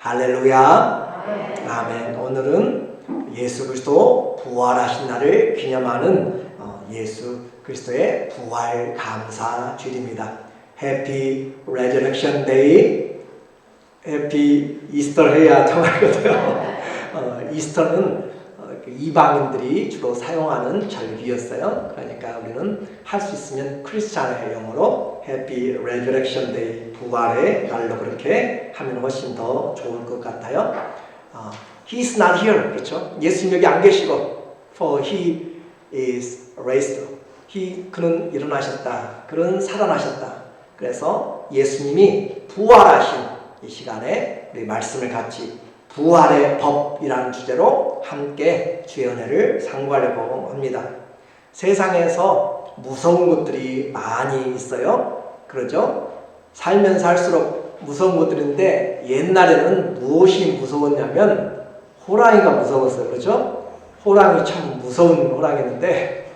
할렐루야. 아멘. 오늘은 예수 그리스도 부활하신 날을 기념하는 예수 그리스도의 부활 감사 주일입니다. 해피 레저렉션 데이. 해피 이스터 해야 통하거든요. 이스터는 이방인들이 주로 사용하는 절기였어요. 그러니까 우리는 할 수 있으면 크리스찬의 영어로 해피 레저렉션 데이, 부활의 날로 그렇게 하면 훨씬 더 좋을 것 같아요. He's not here. 그렇죠? 예수님 여기 안 계시고 for he is raised. 그는 일어나셨다. 그는 살아나셨다. 그래서 예수님이 부활하신 이 시간에 우리 말씀을 같이 부활의 법이라는 주제로 함께 주의 은혜를 상고하려고 합니다. 세상에서 무서운 것들이 많이 있어요. 그러죠? 살면 살수록 무서운 것들인데 옛날에는 무엇이 무서웠냐면 호랑이가 무서웠어요. 그렇죠? 호랑이 참 무서운 호랑이인데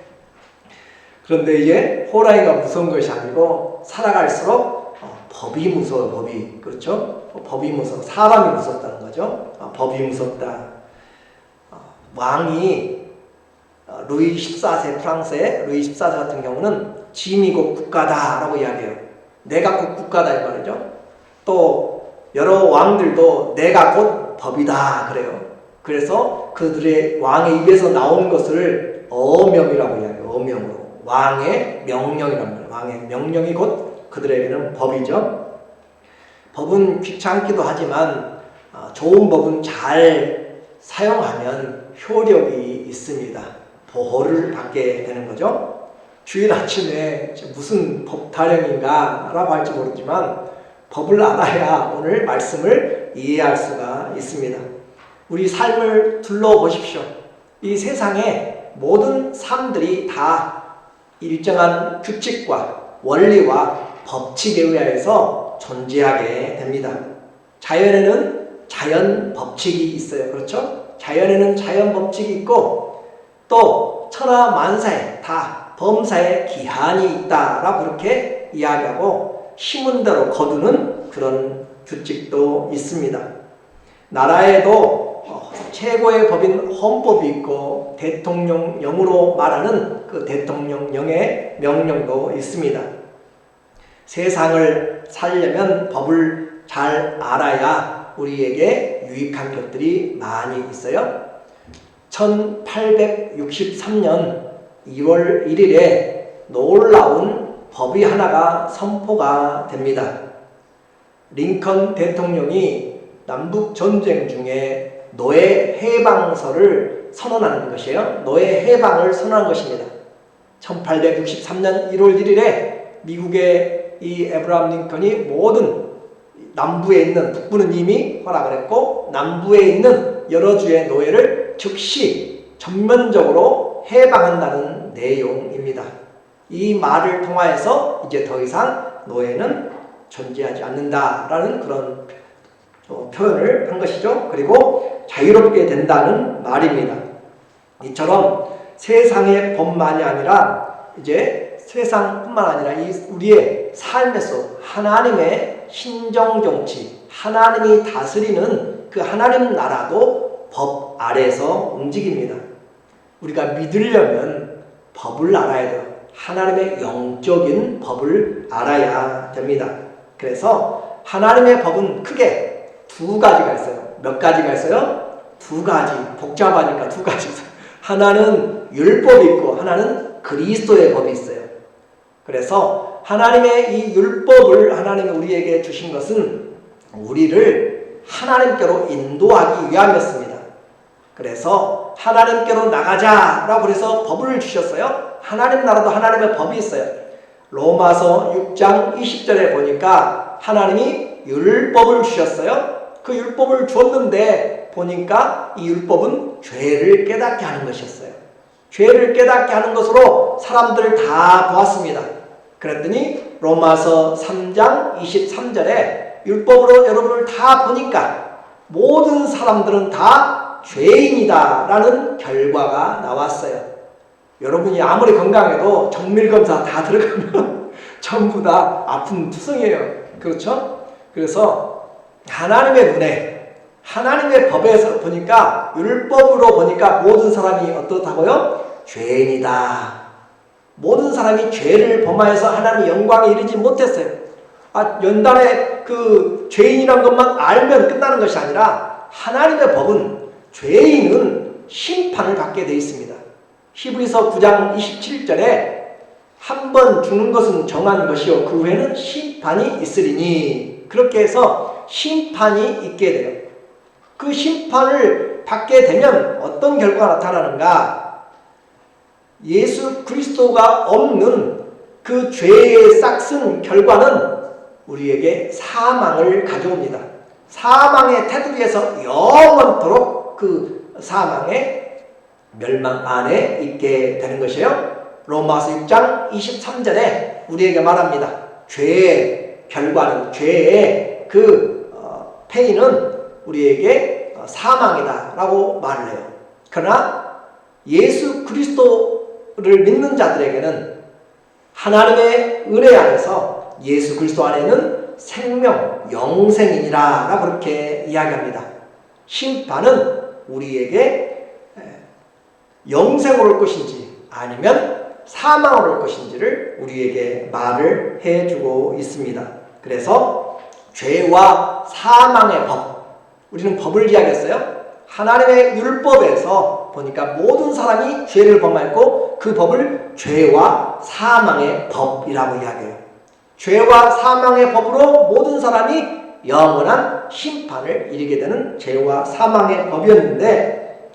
그런데 이제 호랑이가 무서운 것이 아니고 살아갈수록 법이 무서워요. 법이. 그렇죠? 법이 무서워. 사람이 무섭다는 거죠. 법이 무섭다. 왕이 루이 14세, 프랑스의 루이 14세 같은 경우는 짐이 곧 국가다라고 이야기해요. 내가 곧 국가다 이 말이죠. 또 여러 왕들도 내가 곧 법이다 그래요. 그래서 그들의 왕의 입에서 나온 것을 어명이라고 이야기해요. 어명으로. 왕의 명령이란 말이에요. 왕의 명령이 곧 그들에게는 법이죠. 법은 귀찮기도 하지만 좋은 법은 잘 사용하면 효력이 있습니다. 보호를 받게 되는 거죠. 주일 아침에 무슨 법 타령인가 라고 할지 모르지만 법을 알아야 오늘 말씀을 이해할 수가 있습니다. 우리 삶을 둘러보십시오. 이 세상의 모든 삶들이 다 일정한 규칙과 원리와 법칙에 의해서 존재하게 됩니다. 자연에는 자연 법칙이 있어요. 그렇죠? 자연에는 자연 법칙이 있고 또 천하 만사에 다 범사에 기한이 있다라고 그렇게 이야기하고 심은 대로 거두는 그런 규칙도 있습니다. 나라에도 최고의 법인 헌법이 있고 대통령령으로 말하는 그 대통령령의 명령도 있습니다. 세상을 살려면 법을 잘 알아야 우리에게 유익한 것들이 많이 있어요. 1863년 2월 1일에 놀라운 법이 하나가 선포가 됩니다. 링컨 대통령이 남북전쟁 중에 노예 해방서를 선언하는 것이에요. 노예 해방을 선언한 것입니다. 1863년 1월 1일에 미국의 이 에브라함 링컨이 모든 남부에 있는, 북부는 이미 허락을 했고 남부에 있는 여러 주의 노예를 즉시 전면적으로 해방한다는 내용입니다. 이 말을 통하여서 이제 더 이상 노예는 존재하지 않는다라는 그런 표현을 한 것이죠. 그리고 자유롭게 된다는 말입니다. 이처럼 세상의 법만이 아니라 이제 세상뿐만 아니라 우리의 삶에서 하나님의 신정정치, 하나님이 다스리는 그 하나님 나라도 법 아래에서 움직입니다. 우리가 믿으려면 법을 알아야 돼요. 하나님의 영적인 법을 알아야 됩니다. 그래서 하나님의 법은 크게 두 가지가 있어요. 몇 가지가 있어요? 두 가지. 복잡하니까 두 가지. 하나는 율법이 있고 하나는 그리스도의 법이 있어요. 그래서 하나님의 이 율법을 하나님이 우리에게 주신 것은 우리를 하나님께로 인도하기 위함이었습니다. 그래서 하나님께로 나가자라고 그래서 법을 주셨어요. 하나님 나라도 하나님의 법이 있어요. 로마서 6장 20절에 보니까 하나님이 율법을 주셨어요. 그 율법을 주었는데 보니까 이 율법은 죄를 깨닫게 하는 것이었어요. 죄를 깨닫게 하는 것으로 사람들을 다 보았습니다. 그랬더니 로마서 3장 23절에 율법으로 여러분을 다 보니까 모든 사람들은 다 죄인이다 라는 결과가 나왔어요. 여러분이 아무리 건강해도 정밀검사 다 들어가면 전부 다 아픈 투성이에요. 그렇죠? 그래서 하나님의 눈에 하나님의 법에서 보니까, 율법으로 보니까 모든 사람이 어떻다고요? 죄인이다. 모든 사람이 죄를 범하여서 하나님의 영광에 이르지 못했어요. 연단에 그 죄인이란 것만 알면 끝나는 것이 아니라 하나님의 법은 죄인은 심판을 받게 되어 있습니다. 히브리서 9장 27절에 한 번 죽는 것은 정한 것이요 그 후에는 심판이 있으리니, 그렇게 해서 심판이 있게 돼요. 그 심판을 받게 되면 어떤 결과가 나타나는가? 예수 그리스도가 없는 그 죄의 싹슨 결과는 우리에게 사망을 가져옵니다. 사망의 테두리에서 영원토록 그 사망의 멸망 안에 있게 되는 것이에요. 로마서 6장 23절에 우리에게 말합니다. 죄의 결과는, 죄의 그 페인은 우리에게 사망이다 라고 말을 해요. 그러나 예수 그리스도를 믿는 자들에게는 하나님의 은혜 안에서 예수 그리스도 안에는 생명, 영생이니라 라고 그렇게 이야기합니다. 심판은 우리에게 영생으로 올 것인지 아니면 사망으로 올 것인지를 우리에게 말을 해주고 있습니다. 그래서 죄와 사망의 법, 우리는 법을 이야기했어요. 하나님의 율법에서 보니까 모든 사람이 죄를 범하였고 그 법을 죄와 사망의 법이라고 이야기해요. 죄와 사망의 법으로 모든 사람이 영원한 심판을 이르게 되는 죄와 사망의 법이었는데,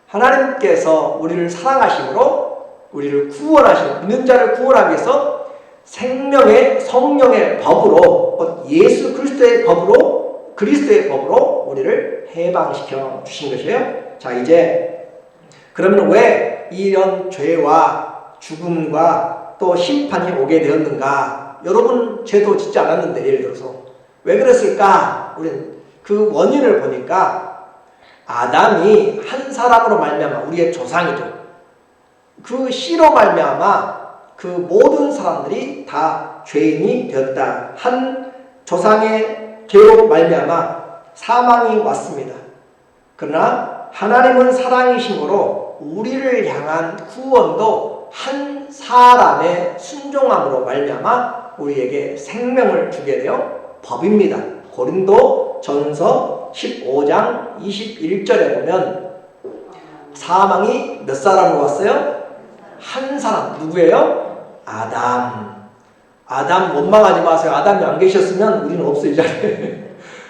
하나님께서 우리를 사랑하심으로 우리를 구원하시는, 믿는 자를 구원하기 위해서 생명의 성령의 법으로, 예수 그리스도의 법으로, 그리스도의 법으로 우리를 해방시켜 주신 것이에요. 자, 이제 그러면 왜 이런 죄와 죽음과 또 심판이 오게 되었는가? 여러분 죄도 짓지 않았는데, 예를 들어서 왜 그랬을까? 우리는 그 원인을 보니까 아담이 한 사람으로 말미암아, 우리의 조상이죠. 그 씨로 말미암아 그 모든 사람들이 다 죄인이 되었다. 한 조상의 죄로 말미암아 사망이 왔습니다. 그러나 하나님은 사랑이심으로 우리를 향한 구원도 한 사람의 순종함으로 말미암아 우리에게 생명을 주게 되어 법입니다. 고린도 전서 15장 21절에 보면 사망이 몇 사람으로 왔어요? 한 사람. 누구예요? 아담 원망하지 마세요. 아담이 안 계셨으면 우리는 없어요, 이 자리에.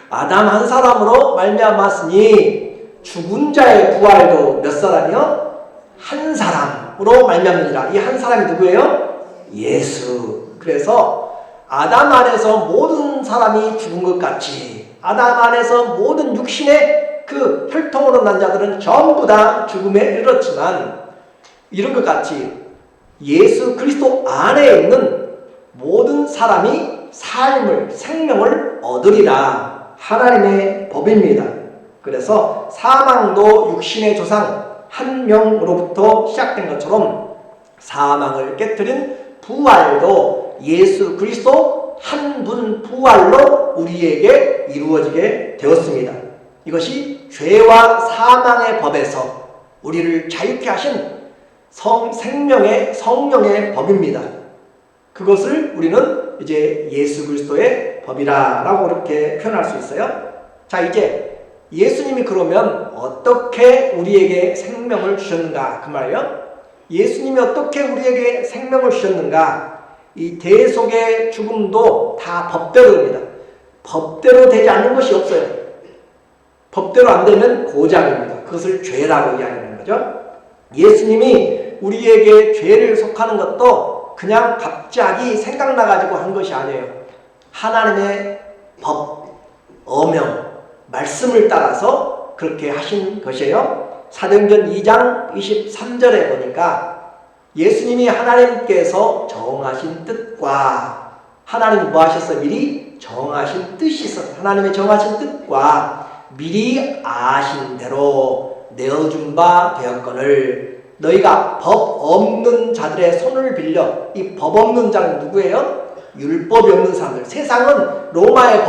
아담 한 사람으로 말미암았으니 죽은 자의 부활도 몇 사람이요? 한 사람으로 말미암느니라. 이 한 사람이 누구예요? 예수. 그래서 아담 안에서 모든 사람이 죽은 것 같이, 아담 안에서 모든 육신의 그 혈통으로 난 자들은 전부 다 죽음에 이르렀지만, 이런 것 같이 예수 그리스도 안에 있는 모든 사람이 삶을, 생명을 얻으리라. 하나님의 법입니다. 그래서 사망도 육신의 조상 한 명으로부터 시작된 것처럼 사망을 깨뜨린 부활도 예수 그리스도 한 분 부활로 우리에게 이루어지게 되었습니다. 이것이 죄와 사망의 법에서 우리를 자유케 하신 생명의 성령의 법입니다. 그것을 우리는 이제 예수 그리스도의 법이라고 그렇게 표현할 수 있어요. 자, 이제 예수님이 그러면 어떻게 우리에게 생명을 주셨는가? 그 말이에요. 예수님이 어떻게 우리에게 생명을 주셨는가? 이 대속의 죽음도 다 법대로입니다. 법대로 되지 않는 것이 없어요. 법대로 안 되면 고장입니다. 그것을 죄라고 이야기하는 거죠. 예수님이 우리에게 죄를 속하는 것도 그냥 갑자기 생각나가지고 한 것이 아니에요. 하나님의 법, 어명, 말씀을 따라서 그렇게 하신 것이에요. 사도행전 2장 23절에 보니까 예수님이 하나님께서 정하신 뜻과, 하나님이 뭐 하셨어요? 미리 정하신 뜻이 있어요. 하나님의 정하신 뜻과 미리 아신 대로 내어준 바 되었거늘 너희가 법 없는 자들의 손을 빌려, 이 법 없는 자는 누구예요? 율법이 없는 사람들. 세상은 로마의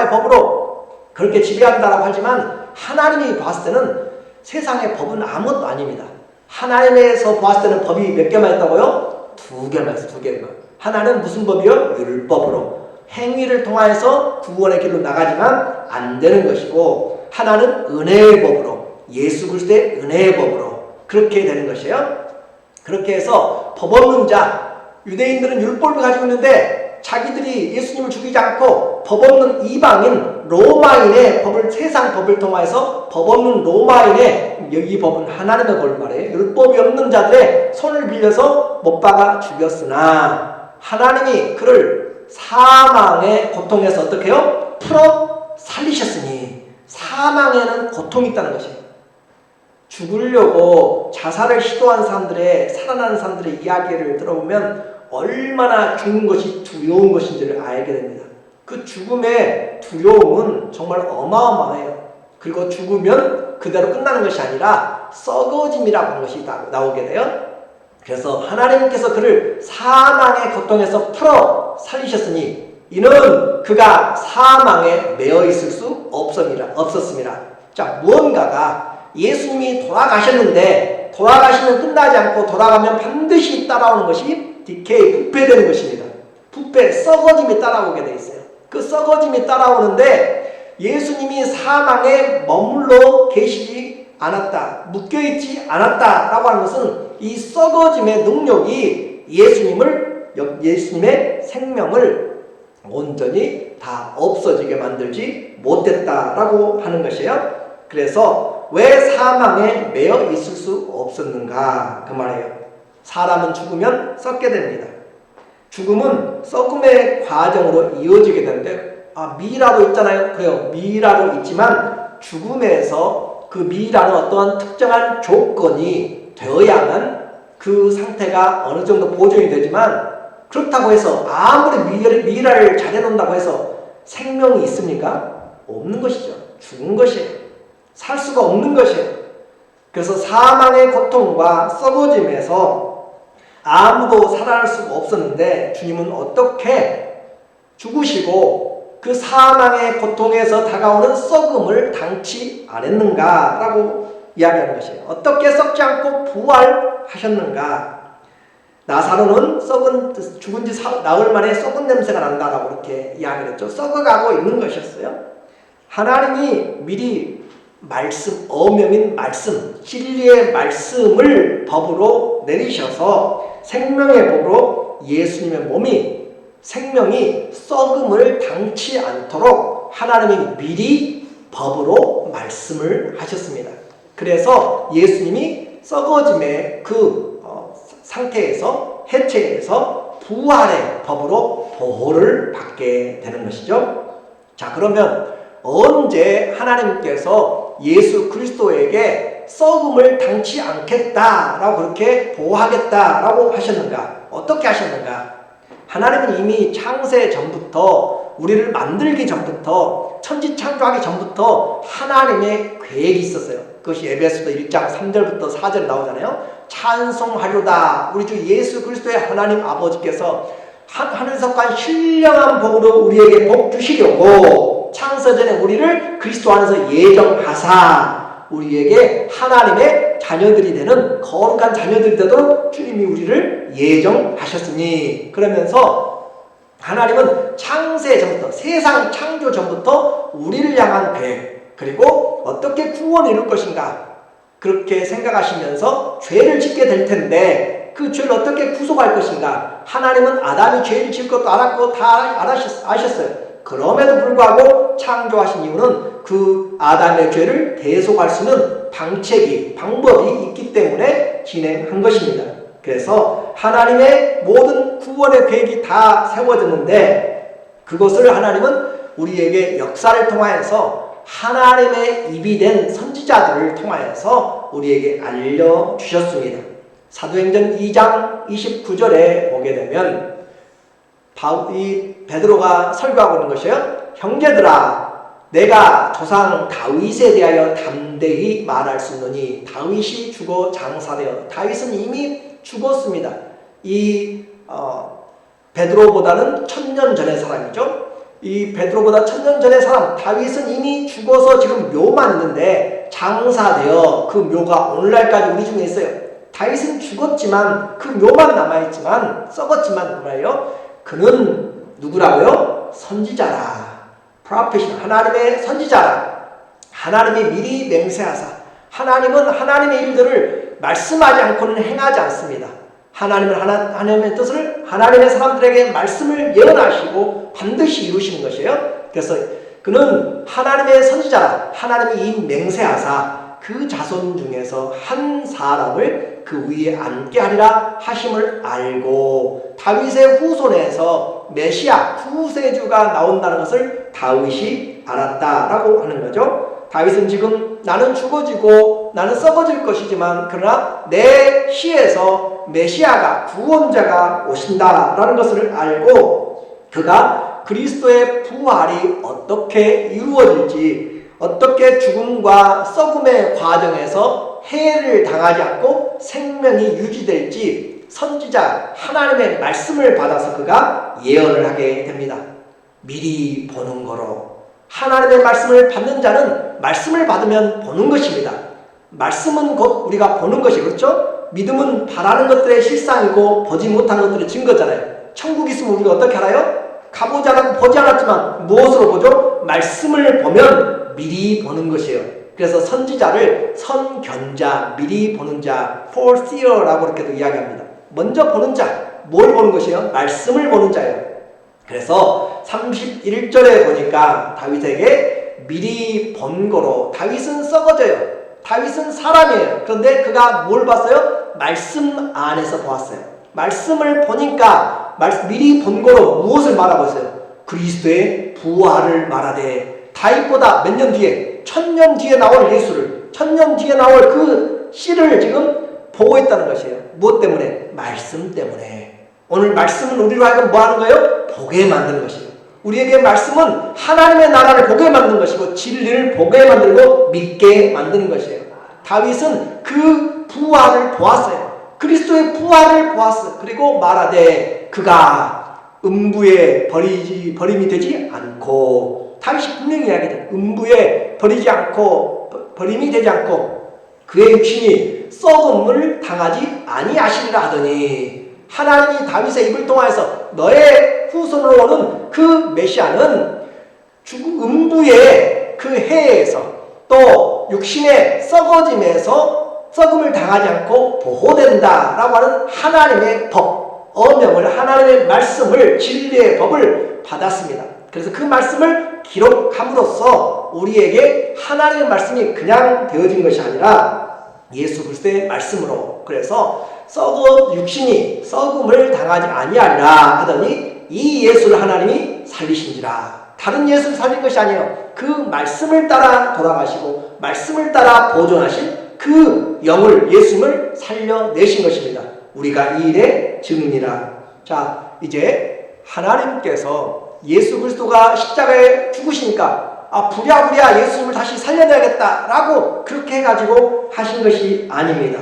법으로 그렇게 지배한다라고 하지만 하나님이 봤을 때는 세상의 법은 아무것도 아닙니다. 하나님에서 봤을 때는 법이 몇 개만 있다고요? 2개만 있어요. 2개만. 하나는 무슨 법이요? 율법으로. 행위를 통하여서 구원의 길로 나가지만 안 되는 것이고, 하나는 은혜의 법으로, 예수 그리스도의 은혜의 법으로 그렇게 되는 것이에요. 그렇게 해서 법 없는 자, 유대인들은 율법을 가지고 있는데 자기들이 예수님을 죽이지 않고 법 없는 이방인, 로마인의 법을, 세상 법을 통해서 법 없는 로마인의, 여기 법은 하나님의 법을 말해요. 율법이 없는 자들의 손을 빌려서 못 박아 죽였으나 하나님이 그를 사망의 고통에서 어떻게 해요? 풀어 살리셨으니, 사망에는 고통이 있다는 것이에요. 죽으려고 자살을 시도한 사람들의, 살아나는 사람들의 이야기를 들어보면 얼마나 죽는 것이 두려운 것인지를 알게 됩니다. 그 죽음의 두려움은 정말 어마어마해요. 그리고 죽으면 그대로 끝나는 것이 아니라 썩어짐이라고 하는 것이 나오게 돼요. 그래서 하나님께서 그를 사망의 고통에서 풀어 살리셨으니 이는 그가 사망에 매여 있을 수 없었습니다. 자, 무언가가 예수님이 돌아가셨는데 돌아가시면 끝나지 않고 돌아가면 반드시 따라오는 것이 디케이, 부패되는 것입니다. 부패, 썩어짐이 따라오게 돼 있어요. 그 썩어짐이 따라오는데 예수님이 사망에 머물러 계시지 않았다, 묶여있지 않았다라고 하는 것은 이 썩어짐의 능력이 예수님의 생명을 온전히 다 없어지게 만들지 못했다라고 하는 것이에요. 그래서 왜 사망에 매여 있을 수 없었는가 그 말이에요. 사람은 죽으면 썩게 됩니다. 죽음은 썩음의 과정으로 이어지게 되는데, 미라도 있잖아요. 그래요. 미라도 있지만 죽음에서 그 미라는 어떠한 특정한 조건이 되어야만 그 상태가 어느 정도 보존이 되지만, 그렇다고 해서 아무리 미라를 잘 해놓는다고 해서 생명이 있습니까? 없는 것이죠. 죽은 것이에요. 살 수가 없는 것이에요. 그래서 사망의 고통과 썩어짐에서 아무도 살아날 수가 없었는데 주님은 어떻게 죽으시고 그 사망의 고통에서 다가오는 썩음을 당치 않았는가라고 이야기하는 것이에요. 어떻게 썩지 않고 부활하셨는가? 나사로는 죽은 지 나흘 만에 썩은 냄새가 난다라고 이렇게 이야기를 했죠. 썩어가고 있는 것이었어요. 하나님이 미리 어명인 말씀, 진리의 말씀을 법으로 내리셔서 생명의 법으로 예수님의 몸이, 생명이 썩음을 당치 않도록 하나님이 미리 법으로 말씀을 하셨습니다. 그래서 예수님이 썩어짐의 그 상태에서, 해체에서 부활의 법으로 보호를 받게 되는 것이죠. 자, 그러면 언제 하나님께서 예수 그리스도에게 썩음을 당치 않겠다라고 그렇게 보호하겠다라고 하셨는가? 어떻게 하셨는가? 하나님은 이미 창세 전부터, 우리를 만들기 전부터, 천지 창조하기 전부터 하나님의 계획이 있었어요. 그것이 에베소서 1장 3절부터 4절 나오잖아요. 찬송하려다, 우리 주 예수 그리스도의 하나님 아버지께서 하늘에서 간 신령한 복으로 우리에게 복 주시려고 창세전에 우리를 그리스도 안에서 예정하사 우리에게 하나님의 자녀들이 되는 거룩한 자녀들이 되도록 주님이 우리를 예정하셨으니, 그러면서 하나님은 창세 전부터, 세상 창조 전부터 우리를 향한 계획, 그리고 어떻게 구원을 이룰 것인가 그렇게 생각하시면서 죄를 짓게 될 텐데 그 죄를 어떻게 구속할 것인가, 하나님은 아담이 죄를 지을 것도 알았고 다 아셨어요. 그럼에도 불구하고 창조하신 이유는 그 아담의 죄를 대속할 수 있는 방법이 있기 때문에 진행한 것입니다. 그래서 하나님의 모든 구원의 계획이 다 세워졌는데 그것을 하나님은 우리에게 역사를 통하여서 하나님의 입이 된 선지자들을 통하여서 우리에게 알려주셨습니다. 사도행전 2장 29절에 보게 되면 이 베드로가 설교하고 있는 것이에요. 형제들아, 내가 조상 다윗에 대하여 담대히 말할 수 있느니 다윗이 죽어 장사되어, 다윗은 이미 죽었습니다. 이 베드로보다는 1000년 전의 사람이죠. 이 베드로보다 1000년 전의 사람 다윗은 이미 죽어서 지금 묘만 있는데 장사되어 그 묘가 오늘날까지 우리 중에 있어요. 다윗은 죽었지만 그 묘만 남아있지만 썩었지만 뭐예요? 그는 누구라고요? 선지자라. 프로페셔널, 하나님의 선지자라. 하나님이 미리 맹세하사 하나님은 하나님의 일들을 말씀하지 않고는 행하지 않습니다. 하나님은 하나님의 뜻을 하나님의 사람들에게 말씀을 예언하시고 반드시 이루시는 것이에요. 그래서 그는 하나님의 선지자라. 하나님이 이 맹세하사 그 자손 중에서 한 사람을 그 위에 앉게 하리라 하심을 알고 다윗의 후손에서 메시아 구세주가 나온다는 것을 다윗이 알았다라고 하는 거죠. 다윗은 지금 나는 죽어지고 나는 썩어질 것이지만 그러나 내 시에서 메시아가 구원자가 오신다라는 것을 알고 그가 그리스도의 부활이 어떻게 이루어질지 어떻게 죽음과 썩음의 과정에서 해를 당하지 않고 생명이 유지될지 선지자 하나님의 말씀을 받아서 그가 예언을 하게 됩니다. 미리 보는 거로 하나님의 말씀을 받는 자는 말씀을 받으면 보는 것입니다. 말씀은 곧 우리가 보는 것이 그렇죠? 믿음은 바라는 것들의 실상이고 보지 못하는 것들의 증거잖아요. 천국 있으면 우리가 어떻게 알아요? 가보지 않았고 보지 않았지만 무엇으로 보죠? 말씀을 보면 미리 보는 것이에요. 그래서 선지자를 선견자, 미리 보는 자, foreseer라고 이렇게도 이야기합니다. 먼저 보는 자, 뭘 보는 것이에요? 말씀을 보는 자예요. 그래서 31절에 보니까 다윗에게 미리 본 거로 다윗은 썩어져요. 다윗은 사람이에요. 그런데 그가 뭘 봤어요? 말씀 안에서 보았어요. 말씀을 보니까 미리 본 거로 무엇을 말하고 있어요? 그리스도의 부활을 말하되 다윗보다 몇 년 뒤에 1000년 뒤에 나올 예수를 1000년 뒤에 나올 그 씨를 지금 보고 있다는 것이에요. 무엇 때문에? 말씀 때문에. 오늘 말씀은 우리로 하여금 뭐 하는 거예요? 보게 만드는 것이에요. 우리에게 말씀은 하나님의 나라를 보게 만드는 것이고 진리를 보게 만들고 믿게 만드는 것이에요. 다윗은 그 부활을 보았어요. 그리스도의 부활을 보았어. 그리고 말하되 그가 음부에 버림이 되지 않고 다윗이 분명히 이야기해요. 음부에 버림이 되지 않고 그의 육신이 썩음을 당하지 아니하시리라 하더니 하나님이 다윗의 입을 통하여서 너의 후손으로 오는 그 메시아는 음부의 그 해에서 또 육신의 썩어짐에서 썩음을 당하지 않고 보호된다라고 하는 하나님의 법, 어명을 하나님의 말씀을 진리의 법을 받았습니다. 그래서 그 말씀을 기록함으로써 우리에게 하나님의 말씀이 그냥 되어진 것이 아니라 예수 그리스도의 말씀으로 그래서 육신이 썩음을 당하지 아니하리라 하더니 이 예수를 하나님이 살리신지라. 다른 예수를 살린 것이 아니에요. 그 말씀을 따라 돌아가시고 말씀을 따라 보존하신 그 영을 예수님을 살려내신 것입니다. 우리가 이 일의 증인이라. 자, 이제 하나님께서 예수 그리스도가 십자가에 죽으시니까 부랴부랴 예수님을 다시 살려내야겠다라고 그렇게 해가지고 하신 것이 아닙니다.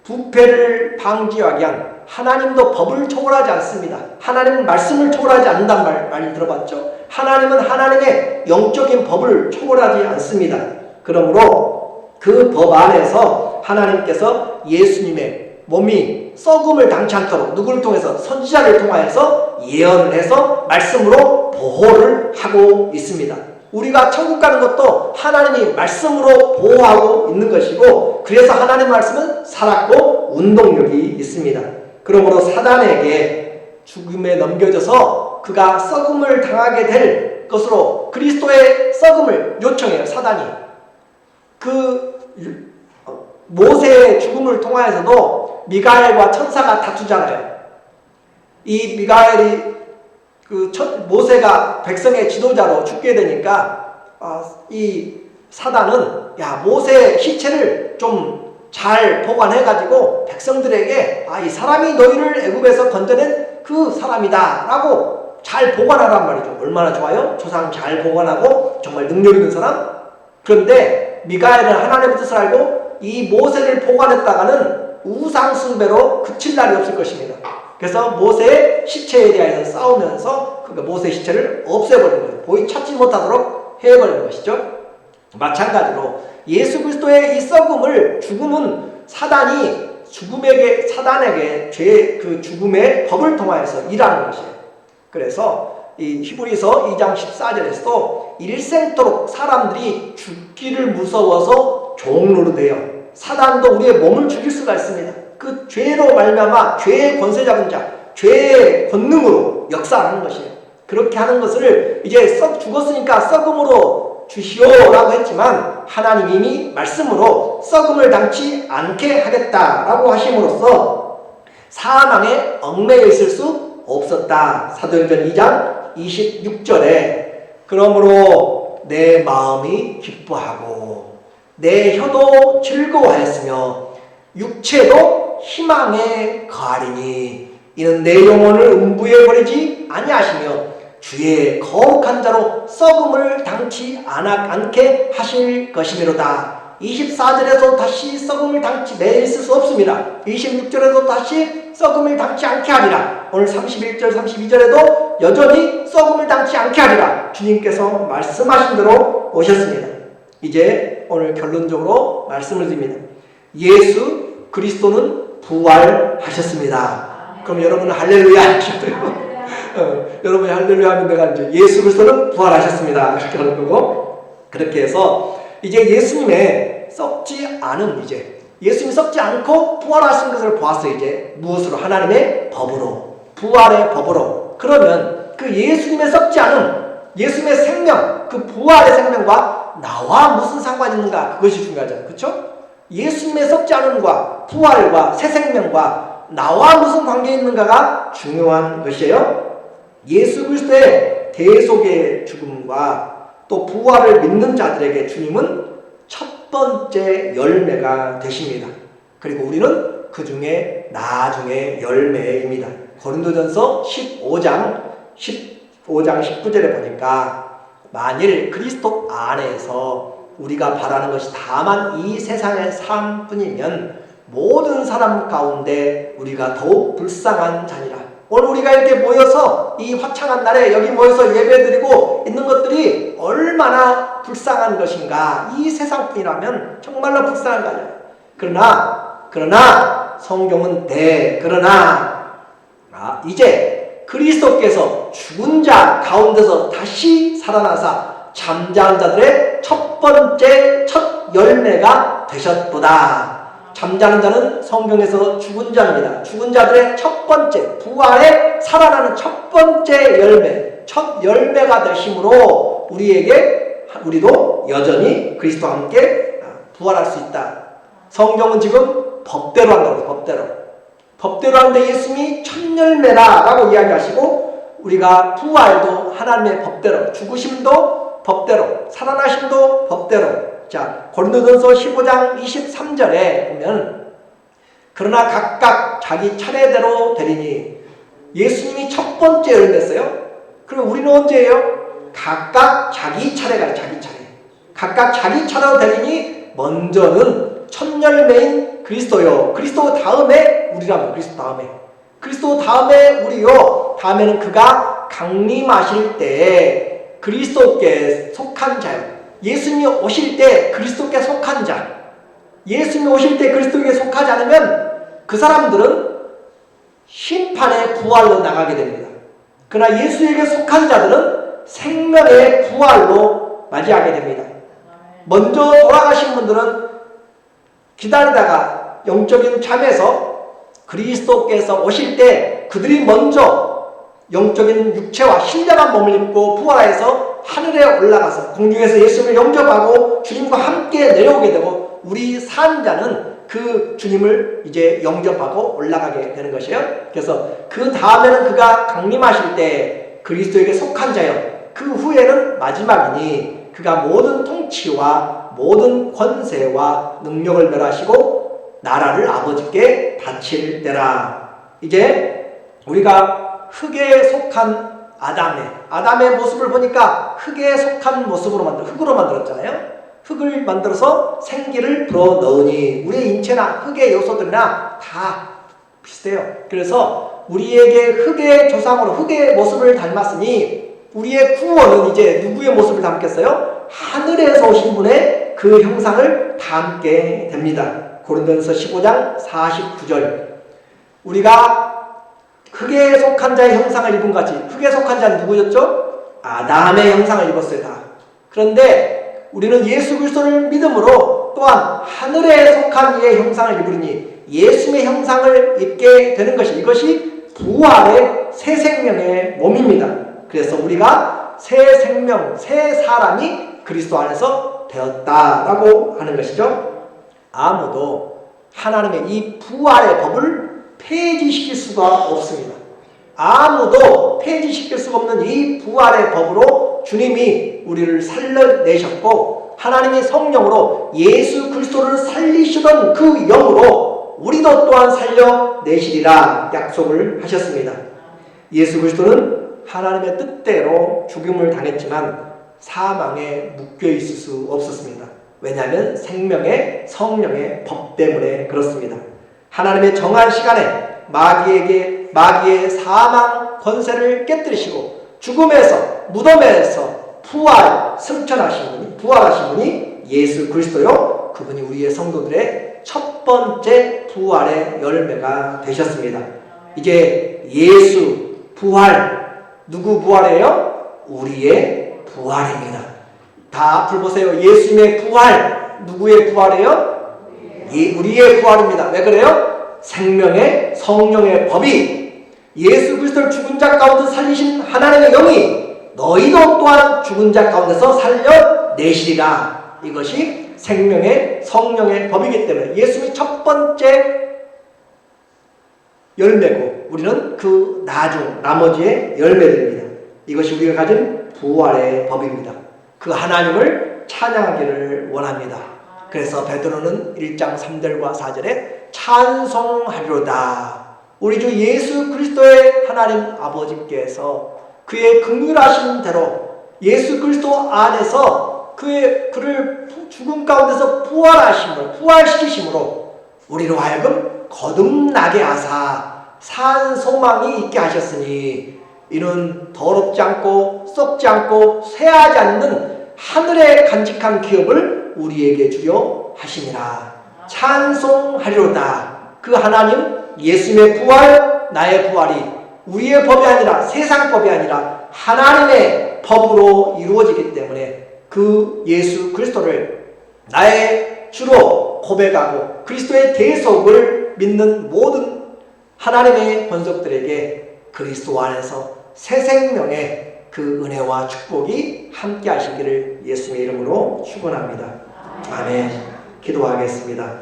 부패를 방지하기 위한 하나님도 법을 초월하지 않습니다. 하나님은 말씀을 초월하지 않는다는 말 들어봤죠? 하나님은 하나님의 영적인 법을 초월하지 않습니다. 그러므로 그 법 안에서 하나님께서 예수님의 몸이 썩음을 당치 않도록 누구를 통해서 선지자를 통하여서 예언을 해서 말씀으로 보호를 하고 있습니다. 우리가 천국 가는 것도 하나님이 말씀으로 보호하고 있는 것이고 그래서 하나님의 말씀은 살았고 운동력이 있습니다. 그러므로 사단에게 죽음에 넘겨져서 그가 썩음을 당하게 될 것으로 그리스도의 썩음을 요청해요. 사단이. 그 모세의 죽음을 통하여서도 미가엘과 천사가 다투잖아요. 이 미가엘이 모세가 백성의 지도자로 죽게 되니까 이 사단은 모세의 시체를 좀 잘 보관해가지고 백성들에게 이 사람이 너희를 애굽에서 건져낸 그 사람이다 라고 잘 보관하란 말이죠. 얼마나 좋아요? 조상 잘 보관하고 정말 능력 있는 사람? 그런데 미가엘은 하나님의 뜻을 알고 이 모세를 보관했다가는 우상 숭배로 그칠 날이 없을 것입니다. 그래서 모세의 시체에 대해서 싸우면서 그 모세의 시체를 없애버리는 거예요. 찾지 못하도록 해버리는 것이죠. 마찬가지로 예수 그리스도의 이 썩음을, 죽음은 사단에게 그 죽음의 법을 통하여서 일하는 것이에요. 그래서 이 히브리서 2장 14절에서도 일생토록 사람들이 죽기를 무서워서 종노릇해요. 사단도 우리의 몸을 죽일 수가 있습니다. 그 죄로 말미암아 죄의 권세 잡은 자, 죄의 권능으로 역사하는 것이에요. 그렇게 하는 것을 이제 죽었으니까 썩음으로 주시오라고 했지만 하나님 이미 말씀으로 썩음을 당치 않게 하겠다라고 하심으로써 사망에 얽매여 있을 수 없었다. 사도행전 2장 26절에 그러므로 내 마음이 기뻐하고 내 혀도 즐거워하였으며 육체도 희망에 거하리니 이는 내 영혼을 음부에 버리지 아니하시며 주의 거룩한 자로 썩음을 당치 않게 하실 것이미로다. 24절에서 다시 썩음을 당치 매일 있을 수 없습니다. 26절에도 다시 썩음을 당치 않게 하리라. 오늘 31절 32절에도 여전히 썩음을 당치 않게 하리라. 주님께서 말씀하신 대로 오셨습니다. 이제 오늘 결론적으로 말씀을 드립니다. 예수 그리스도는 부활하셨습니다. 그럼 여러분은 할렐루야 하셔도요. 여러분이 할렐루야 하면 내가 이제 예수 그리스도는 부활하셨습니다. 그렇게 하는 거고, 그렇게 해서 이제 예수님의 썩지 않은, 예수님이 썩지 않고 부활하신 것을 보았어요. 이제 무엇으로? 하나님의 법으로, 부활의 법으로. 그러면 그 예수님의 썩지 않은 예수님의 생명, 그 부활의 생명과 나와 무슨 상관이 있는가? 그것이 중요하잖아요. 그렇죠? 예수님의 썩지 않음과 부활과 새 생명과 나와 무슨 관계 있는가가 중요한 것이에요. 예수 그리스도의 대속의 죽음과 또 부활을 믿는 자들에게 주님은 첫 번째 열매가 되십니다. 그리고 우리는 그 중에 나중에 열매입니다. 고린도전서 15장 19절에 보니까 만일 그리스도 안에서 우리가 바라는 것이 다만 이 세상의 삶뿐이면 모든 사람 가운데 우리가 더욱 불쌍한 자니라. 오늘 우리가 이렇게 모여서 이 화창한 날에 여기 모여서 예배드리고 있는 것들이 얼마나 불쌍한 것인가. 이 세상뿐이라면 정말로 불쌍한 거죠. 그러나 성경은 이제 그리스도께서 죽은 자 가운데서 다시 살아나사 잠자는 자들의 첫 열매가 되셨도다. 잠자는 자는 성경에서 죽은 자입니다. 죽은 자들의 첫 번째, 부활에 살아나는 첫 번째 열매, 첫 열매가 되심으로 우리도 여전히 그리스도와 함께 부활할 수 있다. 성경은 지금 법대로 한다고, 법대로 하는데 예수님이 첫 열매라고 이야기하시고, 우리가 부활도 하나님의 법대로, 죽으심도 법대로, 살아나심도 법대로. 자, 고린도전서 15장 23절에 보면 그러나 각각 자기 차례대로 되리니, 예수님이 첫 번째 열매였어요. 그럼 우리는 언제예요? 각각 자기 차례가, 각각 자기 차례로 되리니 먼저는 첫 열매인 그리스도요. 그리스도 다음에 우리라면 그리스도 다음에 우리요. 다음에는 그가 강림하실 때 그리스도께 속한 자요. 예수님이 오실 때 그리스도께 속한 자, 예수님이 오실 때 그리스도께 속하지 않으면 그 사람들은 심판의 부활로 나가게 됩니다. 그러나 예수에게 속한 자들은 생명의 부활로 맞이하게 됩니다. 먼저 돌아가신 분들은 기다리다가 영적인 잠에서 그리스도께서 오실 때 그들이 먼저 영적인 육체와 신령한 몸을 입고 부활해서 하늘에 올라가서 공중에서 예수님을 영접하고 주님과 함께 내려오게 되고, 우리 산 자는 그 주님을 이제 영접하고 올라가게 되는 것이에요. 그래서 그 다음에는 그가 강림하실 때 그리스도에게 속한 자요. 그 후에는 마지막이니 그가 모든 통치와 모든 권세와 능력을 멸하시고 나라를 아버지께 바칠 때라. 이제 우리가 흙에 속한 아담의 모습을 보니까 흙에 속한 모습으로 흙으로 만들었잖아요. 흙을 만들어서 생기를 불어넣으니 우리의 인체나 흙의 요소들이나 다 비슷해요. 그래서 우리에게 흙의 조상으로 흙의 모습을 닮았으니 우리의 구원은 이제 누구의 모습을 닮겠어요? 하늘에서 오신 분의 그 형상을 닮게 됩니다. 고린도전서 15장 49절. 우리가 흙에 속한 자의 형상을 입은 같이, 흙에 속한 자는 누구였죠? 아담의 형상을 입었어요. 다. 그런데 우리는 예수 그리스도를 믿음으로 또한 하늘에 속한 이의 형상을 입으니 예수의 형상을 입게 되는 것이, 이것이 부활의 새 생명의 몸입니다. 그래서 우리가 새 생명, 새 사람이 그리스도 안에서 되었다라고 하는 것이죠. 아무도 하나님의 이 부활의 법을 폐지시킬 수가 없습니다. 아무도 폐지시킬 수가 없는 이 부활의 법으로 주님이 우리를 살려내셨고, 하나님의 성령으로 예수 그리스도를 살리시던 그 영으로 우리도 또한 살려내시리라 약속을 하셨습니다. 예수 그리스도는 하나님의 뜻대로 죽음을 당했지만 사망에 묶여 있을 수 없었습니다. 왜냐하면 생명의 성령의 법 때문에 그렇습니다. 하나님의 정한 시간에 마귀의 사망 권세를 깨뜨리시고 죽음에서, 무덤에서 부활하신 분이 예수 그리스도요. 그분이 우리의 성도들의 첫 번째 부활의 열매가 되셨습니다. 이제 예수 부활, 누구 부활이에요? 우리의 부활입니다. 다 앞을 보세요. 예수님의 부활, 누구의 부활이에요? 우리의 부활입니다. 왜 그래요? 생명의 성령의 법이, 예수 그리스도를 죽은 자 가운데 살리신 하나님의 영이 너희도 또한 죽은 자 가운데서 살려내시리라. 이것이 생명의 성령의 법이기 때문에 예수님이 첫 번째 열매고 우리는 그 나머지의 열매들입니다. 이것이 우리가 가진 부활의 법입니다. 그 하나님을 찬양하기를 원합니다. 그래서 베드로는 1장 3절과 4절에 찬송하리로다. 우리 주 예수 그리스도의 하나님 아버지께서 그의 긍휼하신 대로 예수 그리스도 안에서 그를 죽음 가운데서 부활시키심으로 우리로 하여금 거듭나게 하사 산 소망이 있게 하셨으니 이는 더럽지 않고 썩지 않고 쇠하지 않는 하늘의 간직한 기업을 우리에게 주려 하시니라. 찬송하리로다. 그 하나님 예수님의 부활, 나의 부활이 우리의 법이 아니라 세상 법이 아니라 하나님의 법으로 이루어지기 때문에 그 예수 그리스도를 나의 주로 고백하고 그리스도의 대속을 믿는 모든 하나님의 권속들에게 그리스도 안에서 새 생명의 그 은혜와 축복이 함께 하시기를 예수님의 이름으로 축원합니다. 아멘. 기도하겠습니다.